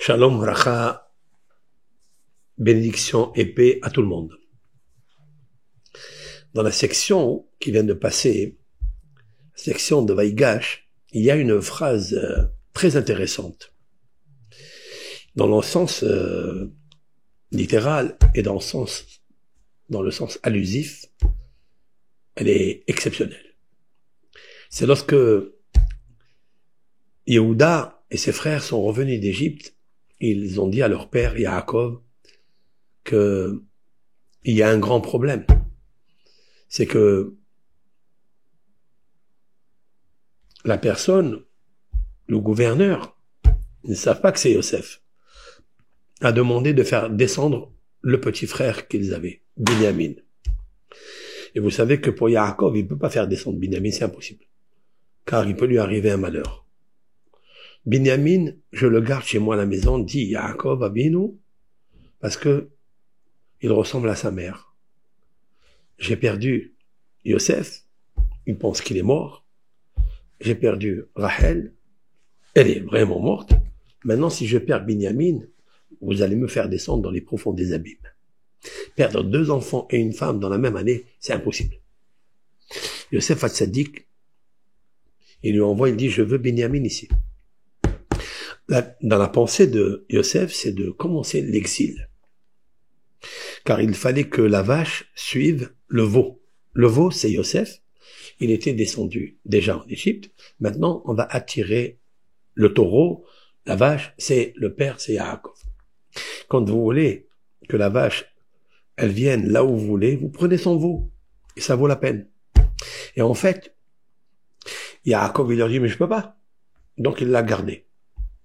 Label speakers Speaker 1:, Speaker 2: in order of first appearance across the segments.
Speaker 1: Shalom, bracha, bénédiction et paix à tout le monde. Dans la section qui vient de passer, section de Vaïgash, il y a une phrase très intéressante. Dans le sens littéral et dans le sens allusif, elle est exceptionnelle. C'est lorsque Yehuda et ses frères sont revenus d'Égypte, ils ont dit à leur père Yaakov que il y a un grand problème. C'est que la personne, le gouverneur, ils ne savent pas que c'est Yosef, a demandé de faire descendre le petit frère qu'ils avaient, Binyamin. Et vous savez que pour Yaakov, il ne peut pas faire descendre Binyamin, c'est impossible. Car il peut lui arriver un malheur. Binyamin, je le garde chez moi à la maison, dit Yaakov Abinu, parce que il ressemble à sa mère. J'ai perdu Yosef, il pense qu'il est mort. J'ai perdu Rachel, elle est vraiment morte. Maintenant, si je perds Binyamin, vous allez me faire descendre dans les profonds des abîmes. Perdre 2 enfants et une femme dans la même année, c'est impossible. Yosef Hatzadik, il lui envoie, il dit, je veux Binyamin ici. Dans la pensée de Yosef, c'est de commencer l'exil. Car il fallait que la vache suive le veau. Le veau, c'est Yosef. Il était descendu déjà en Égypte. Maintenant, on va attirer le taureau. La vache, c'est le père, c'est Yaakov. Quand vous voulez que la vache, elle vienne là où vous voulez, vous prenez son veau. Et ça vaut la peine. Et en fait, Yaakov, il leur dit, mais je peux pas. Donc, il l'a gardé.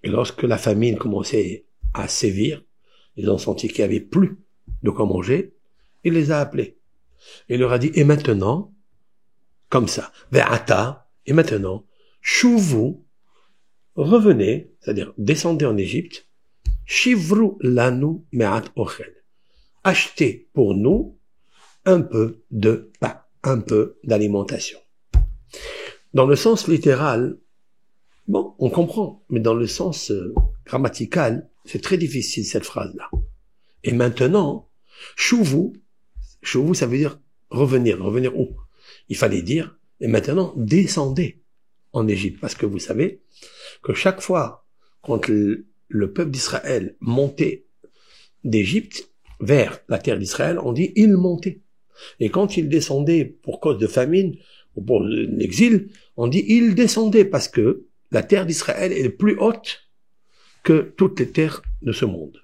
Speaker 1: Et lorsque la famine commençait à sévir, ils ont senti qu'il n'y avait plus de quoi manger, il les a appelés. Il leur a dit, et maintenant, comme ça, ve'ata, et maintenant, chouvou, revenez, c'est-à-dire descendez en Égypte, shivru lanu me'at ochel. Achetez pour nous un peu de pain, un peu d'alimentation. Dans le sens littéral, bon, on comprend, mais dans le sens grammatical, c'est très difficile cette phrase-là. Et maintenant, chouvou, ça veut dire revenir. Revenir où? Il fallait dire, et maintenant, descendez en Égypte. Parce que vous savez que chaque fois, quand le peuple d'Israël montait d'Égypte vers la terre d'Israël, on dit, il montait. Et quand il descendait pour cause de famine, ou pour l'exil, on dit, il descendait parce que la terre d'Israël est plus haute que toutes les terres de ce monde.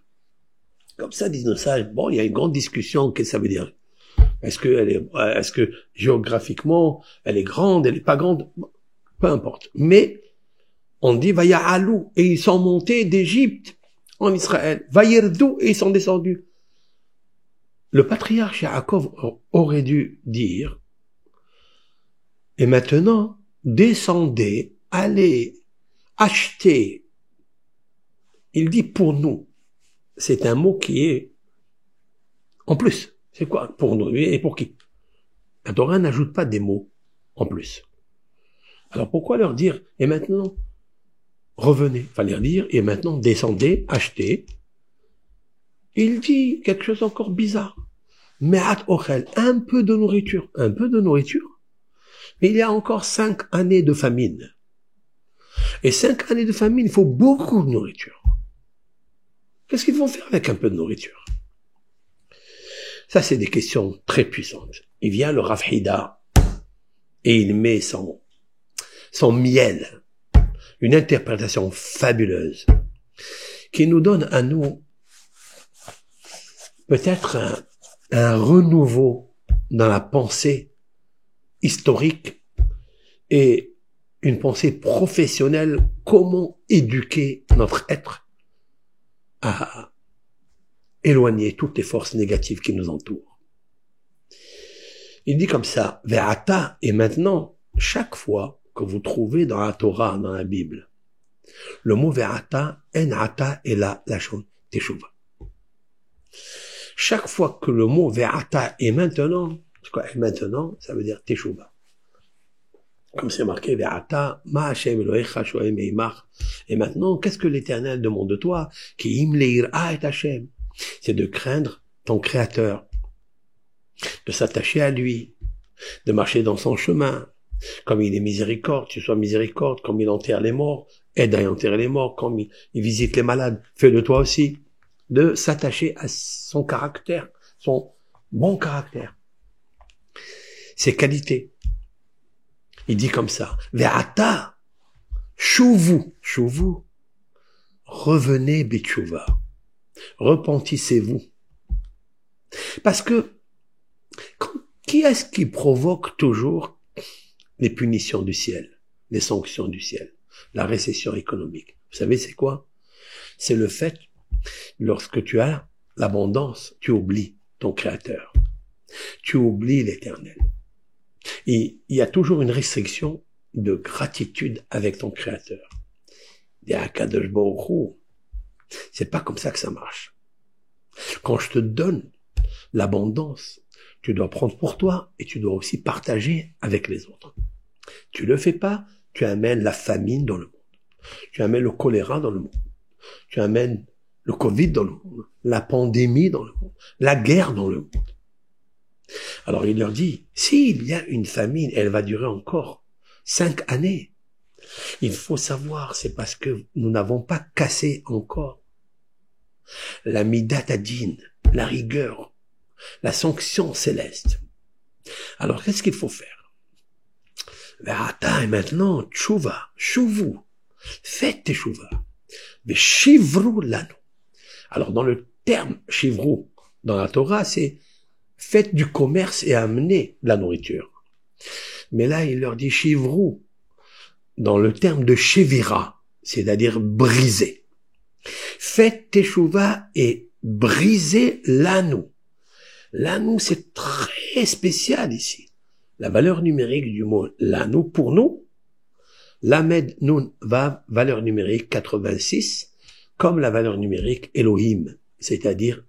Speaker 1: Comme ça, disent nos sages, bon, il y a une grande discussion, qu'est-ce que ça veut dire? Est-ce que géographiquement, elle est grande, elle est pas grande? Peu importe. Mais, on dit, Vaya'alou, et ils sont montés d'Égypte en Israël. Vayerdou, et ils sont descendus. Le patriarche Yaakov aurait dû dire, et maintenant, descendez, allez, achetez. Il dit pour nous. C'est un mot qui est en plus. C'est quoi pour nous et pour qui? La Torah n'ajoute pas des mots en plus. Alors pourquoi leur dire et maintenant revenez? Fallait leur dire et maintenant descendez, achetez. Il dit quelque chose encore bizarre. Me'at ochel, un peu de nourriture, mais il y a encore 5 années de famine. Et 5 années de famine, il faut beaucoup de nourriture. Qu'est-ce qu'ils vont faire avec un peu de nourriture? Ça, c'est des questions très puissantes. Il vient le Rav Hida et il met son miel, une interprétation fabuleuse qui nous donne à nous peut-être un renouveau dans la pensée historique et une pensée professionnelle, comment éduquer notre être à éloigner toutes les forces négatives qui nous entourent. Il dit comme ça, Ve'ata, et maintenant, chaque fois que vous trouvez dans la Torah, dans la Bible, le mot Ve'ata, en'ata, est là, la chose, teshuva. Chaque fois que le mot Ve'ata est maintenant, c'est quoi, maintenant, ça veut dire teshuva. Comme c'est marqué, Ve'ata, ma Hashem Elohecha shoem eimach. Et maintenant, qu'est-ce que l'Éternel demande de toi? Ki im le'ira et Hashem. C'est de craindre ton Créateur, de s'attacher à lui, de marcher dans son chemin. Comme il est miséricorde, tu sois miséricorde. Comme il enterre les morts, aide à enterrer les morts. Comme il visite les malades, fais de toi aussi. De s'attacher à son caractère, son bon caractère, ses qualités. Il dit comme ça, Ve'ata, chouvou, revenez betchouva, repentissez-vous. Parce que, qui est-ce qui provoque toujours les punitions du ciel, les sanctions du ciel, la récession économique? Vous savez c'est quoi? C'est le fait, lorsque tu as l'abondance, tu oublies ton Créateur. Tu oublies l'Éternel. Et il y a toujours une restriction de gratitude avec ton Créateur. C'est pas comme ça que ça marche. Quand je te donne l'abondance, tu dois prendre pour toi et tu dois aussi partager avec les autres. Tu le fais pas, tu amènes la famine dans le monde. Tu amènes le choléra dans le monde. Tu amènes le Covid dans le monde, la pandémie dans le monde, la guerre dans le monde. Alors il leur dit, s'il y a une famine, elle va durer encore 5 années. Il faut savoir, c'est parce que nous n'avons pas cassé encore la midatadine, la rigueur, la sanction céleste. Alors qu'est-ce qu'il faut faire? Et maintenant, chouvou, faites teshuva, mais chivrou l'anneau. Alors dans le terme chivrou dans la Torah, c'est faites du commerce et amenez la nourriture. Mais là, il leur dit chivrou dans le terme de chevira, c'est-à-dire briser. Faites teshuva et brisez l'anneau. L'anneau, c'est très spécial ici. La valeur numérique du mot l'anneau pour nous, Lamed Nun Vav, valeur numérique 86, comme la valeur numérique Elohim, c'est-à-dire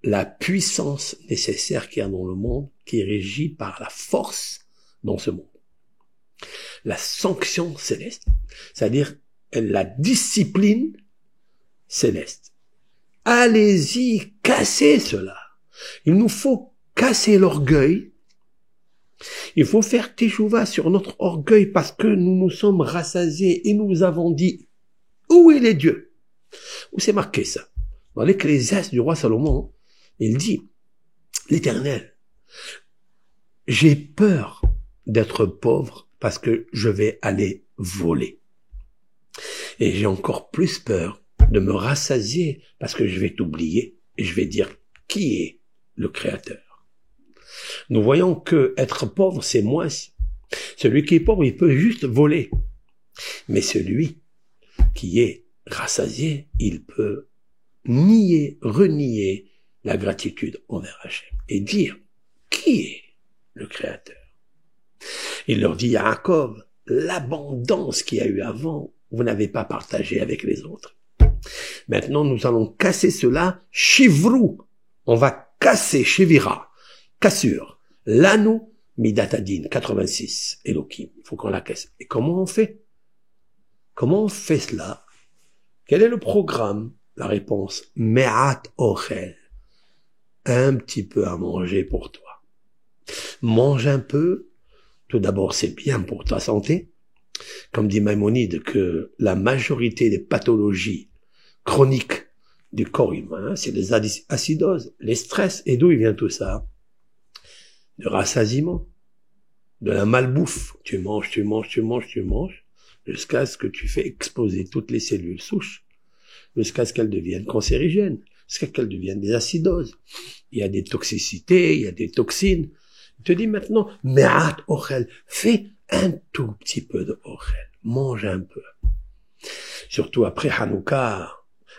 Speaker 1: la puissance nécessaire qu'il y a dans le monde, qui est régie par la force dans ce monde. La sanction céleste, c'est-à-dire la discipline céleste. Allez-y, cassez cela. Il nous faut casser l'orgueil. Il faut faire teshuva sur notre orgueil parce que nous nous sommes rassasiés et nous avons dit, où est les dieux? Où c'est marqué ça? Dans l'Ecclésiaste du roi Salomon, il dit, l'Éternel, j'ai peur d'être pauvre parce que je vais aller voler. Et j'ai encore plus peur de me rassasier parce que je vais t'oublier et je vais dire qui est le Créateur. Nous voyons que être pauvre, c'est moins. Celui qui est pauvre, il peut juste voler. Mais celui qui est rassasié, il peut renier la gratitude envers Hachem et dire qui est le Créateur. Il leur dit à Jacob, l'abondance qu'il y a eu avant, vous n'avez pas partagé avec les autres. Maintenant, nous allons casser cela, chivrou. On va casser, chivira, cassure, l'anneau, midatadine, 86, Elohim. Il faut qu'on la casse. Et comment on fait? Comment on fait cela? Quel est le programme? La réponse, me'at ochel. Un petit peu à manger pour toi. Mange un peu. Tout d'abord, c'est bien pour ta santé. Comme dit Maïmonide, que la majorité des pathologies chroniques du corps humain, c'est les acidoses, les stress. Et d'où il vient tout ça? De rassasiement, de la malbouffe. Tu manges, jusqu'à ce que tu fais exploser toutes les cellules souches, jusqu'à ce qu'elles deviennent cancérigènes, jusqu'à ce qu'elles deviennent des acidoses. Il y a des toxicités, il y a des toxines. Il te dit maintenant, me'at ochel, fais un tout petit peu de ochel, mange un peu. Surtout après Hanouka,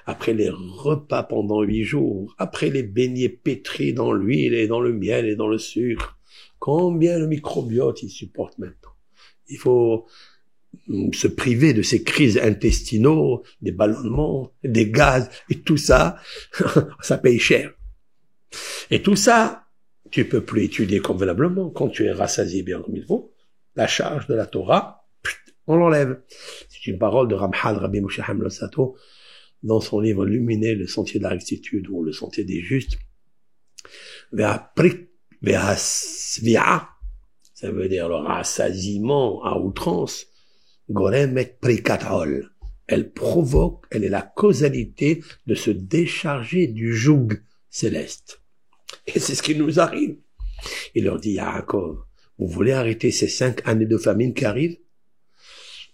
Speaker 1: après les repas pendant 8 jours, après les beignets pétris dans l'huile et dans le miel et dans le sucre, combien le microbiote il supporte maintenant? Il faut se priver de ces crises intestinaux, des ballonnements, des gaz, et tout ça, ça paye cher. Et tout ça, tu peux plus étudier convenablement quand tu es rassasié bien comme il faut. la charge de la Torah, on l'enlève. C'est une parole de Ramchal, Rabbi Moshe Chaim Luzzatto, dans son livre Luminer, le sentier de la rectitude, ou le sentier des justes. Ve'asvi'a, ça veut dire le rassasiement à outrance, Gorem et prikatol. Elle provoque, elle est la causalité de se décharger du joug céleste. Et c'est ce qui nous arrive. Il leur dit, Yaakov, vous voulez arrêter ces 5 années de famine qui arrivent?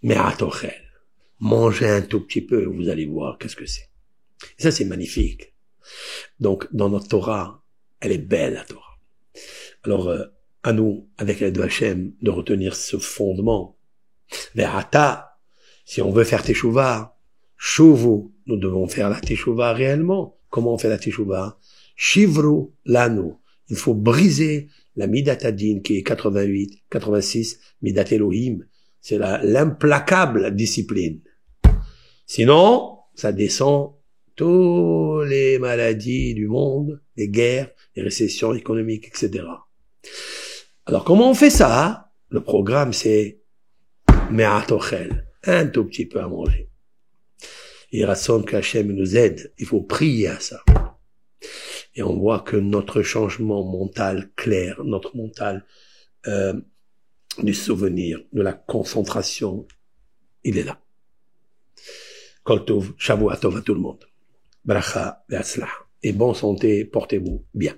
Speaker 1: Mais atochel, mangez un tout petit peu, vous allez voir qu'est-ce que c'est. Et ça, c'est magnifique. Donc, dans notre Torah, elle est belle, la Torah. Alors, à nous, avec l'aide de Hachem, de retenir ce fondement. Ve'ata, si on veut faire teshuva, shuvu, nous devons faire la teshuva réellement. Comment on fait la teshuva? Shivru lanu. Il faut briser la Midat Adin qui est 88, 86, Midat Elohim. C'est l'implacable discipline. Sinon, ça descend toutes les maladies du monde, les guerres, les récessions économiques, etc. Alors, comment on fait ça? Le programme, c'est Me'atochel, un tout petit peu à manger. Il rassemble qu'Hachem nous aide. Il faut prier à ça. Et on voit que notre changement mental clair, notre mental du souvenir, de la concentration, il est là. Kol tov, Shavua tov à tout le monde. Bracha ve'atzlach. Et bonne santé, portez-vous bien.